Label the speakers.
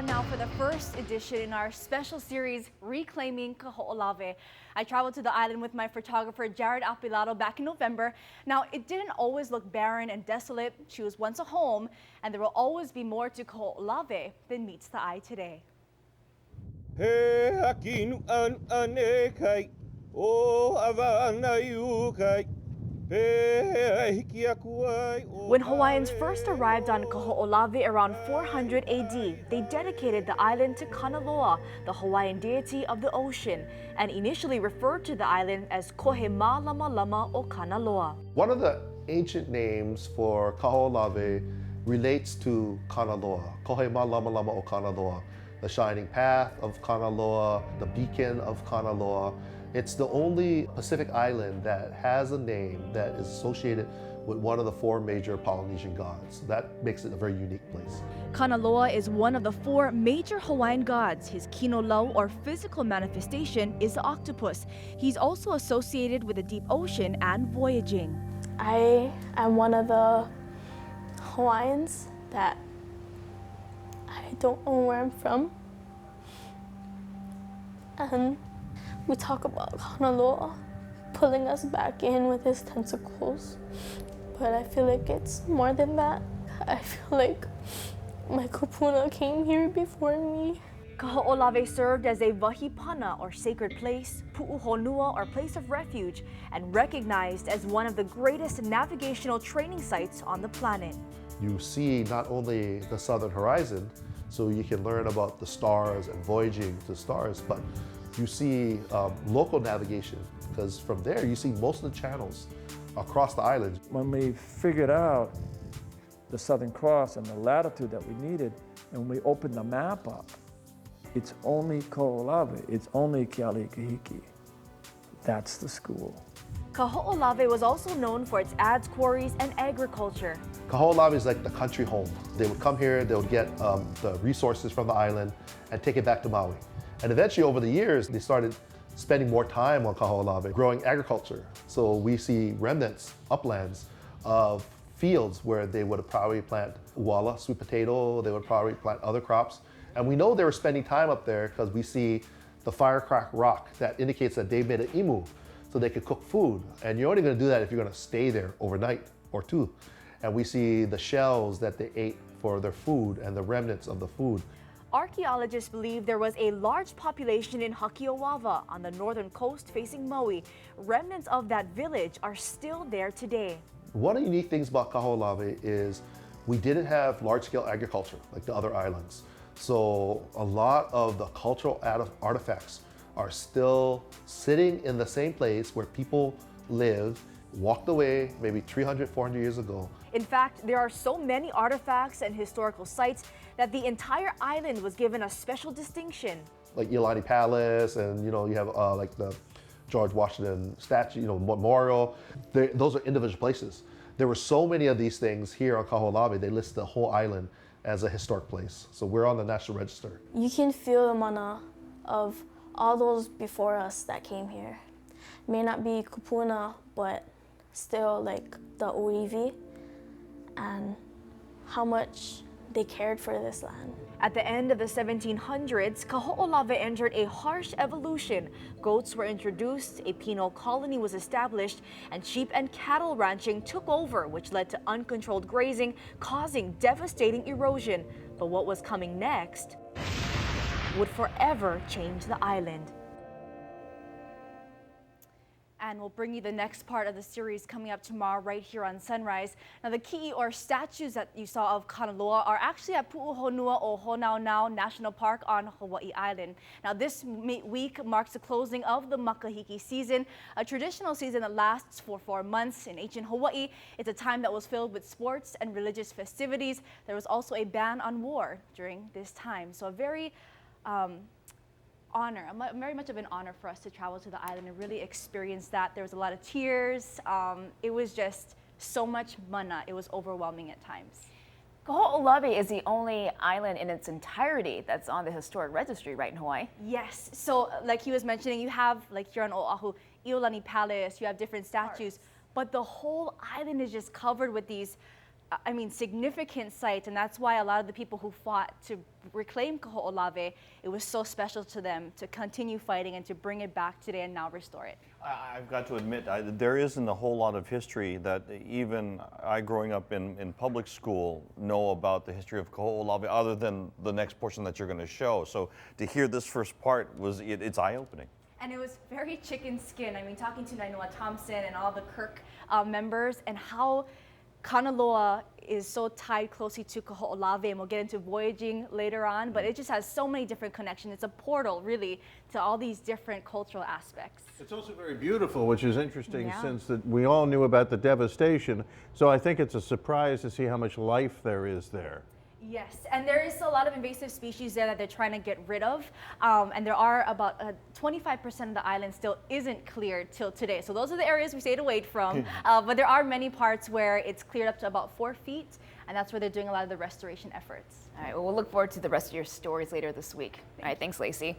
Speaker 1: now for the first edition in our special series, Reclaiming Kahoolawe. I traveled to the island with my photographer, Jared Apilado, back in November. Now, it didn't always look barren and desolate. She was once a home, and there will always be more to Kahoolawe than meets the eye today.
Speaker 2: He haki nuanua kai, o avana yukai.
Speaker 1: When Hawaiians first arrived on Kahoolawe around 400 AD, they dedicated the island to Kanaloa, the Hawaiian deity of the ocean, and initially referred to the island as Kohe malamalama o Kanaloa.
Speaker 3: One of the ancient names for Kahoolawe relates to Kanaloa, Kohe malamalama o Kanaloa, the shining path of Kanaloa, the beacon of Kanaloa. It's the only Pacific island that has a name that is associated with one of the four major Polynesian gods. That makes it a very unique place.
Speaker 1: Kanaloa is one of the four major Hawaiian gods. His Kinolau, or physical manifestation, is the octopus. He's also associated with the deep ocean and voyaging.
Speaker 4: I am one of the Hawaiians that I don't know where I'm from. And we talk about Kanaloa pulling us back in with his tentacles, but I feel like it's more than that. I feel like my kupuna came here before me.
Speaker 1: Kahoolawe served as a wahi pana, or sacred place, puuhonua, or place of refuge, and recognized as one of the greatest navigational training sites on the planet.
Speaker 3: You see not only the southern horizon, so you can learn about the stars and voyaging to stars, but you see local navigation, because from there you see most of the channels across the island.
Speaker 5: When we figured out the Southern Cross and the latitude that we needed, and we opened the map up, it's only Kahoolawe, it's only Hiki. That's the school.
Speaker 1: Kahoolawe was also known for its ADZE quarries and agriculture.
Speaker 3: Kahoolawe is like the country home. They would come here, they would get the resources from the island and take it back to Maui. And eventually, over the years, they started spending more time on Kahoolawe, growing agriculture. So we see remnants, uplands of fields where they would probably plant uala, sweet potato, they would probably plant other crops. And we know they were spending time up there because we see the firecrack rock that indicates that they made an imu so they could cook food. And you're only going to do that if you're going to stay there overnight or two. And we see the shells that they ate for their food and the remnants of the food.
Speaker 1: Archaeologists believe there was a large population in HAKIOAWA on the northern coast facing Maui. Remnants of that village are still there today.
Speaker 3: One of the unique things about Kahoolawe is we didn't have large-scale agriculture like the other islands. So a lot of the cultural artifacts are still sitting in the same place where people lived, walked away maybe 300, 400 years ago.
Speaker 1: In fact, there are so many artifacts and historical sites that the entire island was given a special distinction.
Speaker 3: Like Iolani Palace, and you have like the George Washington statue, memorial. Those are individual places. There were so many of these things here on Kahoolawe, they list the whole island as a historic place. So we're on the National Register.
Speaker 4: You can feel the mana of all those before us that came here. It may not be kupuna, but still like the uivi and how much they cared for this land.
Speaker 1: At the end of the 1700s, Kahoolawe entered a harsh evolution. Goats were introduced, a penal colony was established, and sheep and cattle ranching took over, which led to uncontrolled grazing, causing devastating erosion. But what was coming next would forever change the island. And we'll bring you the next part of the series coming up tomorrow right here on Sunrise. Now, the ki'i, or statues that you saw of Kanaloa, are actually at Puuhonua o Honaunau National Park on Hawaii Island. Now, this week marks the closing of the makahiki season, a traditional season that lasts for 4 months. In ancient Hawaii, it's a time that was filled with sports and religious festivities. There was also a ban on war during this time. So a very very much of an honor for us to travel to the island and really experience that. There was a lot of tears. It was just so much mana. It was overwhelming at times.
Speaker 6: Kahoolawe is the only island in its entirety that's on the historic registry, right, in Hawaii?
Speaker 1: Yes. So like he was mentioning, you have, like here on Oahu, Iolani Palace, you have different statues, but the whole island is just covered with these I mean, significant site, and that's why a lot of the people who fought to reclaim Kahoolawe, it was so special to them to continue fighting and to bring it back today and now restore it.
Speaker 7: I've got to admit, there isn't a whole lot of history that even I, growing up in public school, know about the history of Kahoolawe other than the next portion that you're going to show. So to hear this first part, it's eye-opening.
Speaker 1: And it was very chicken skin. I mean, talking to NAINOA Thompson and all the Kirk members, and how Kanaloa is so tied closely to Kahoolawe, and we'll get into voyaging later on, but it just has so many different connections. It's a portal, really, to all these different cultural aspects.
Speaker 8: It's also very beautiful, which is interesting since that we all knew about the devastation. So I think it's a surprise to see how much life there is there.
Speaker 1: Yes, and there is a lot of invasive species there that they're trying to get rid of, and there are about 25% of the island still isn't cleared till today. So those are the areas we stayed away from, but there are many parts where it's cleared up to about 4 feet, and that's where they're doing a lot of the restoration efforts.
Speaker 6: All right, well, we'll look forward to the rest of your stories later this week. All right, thanks, Lacey.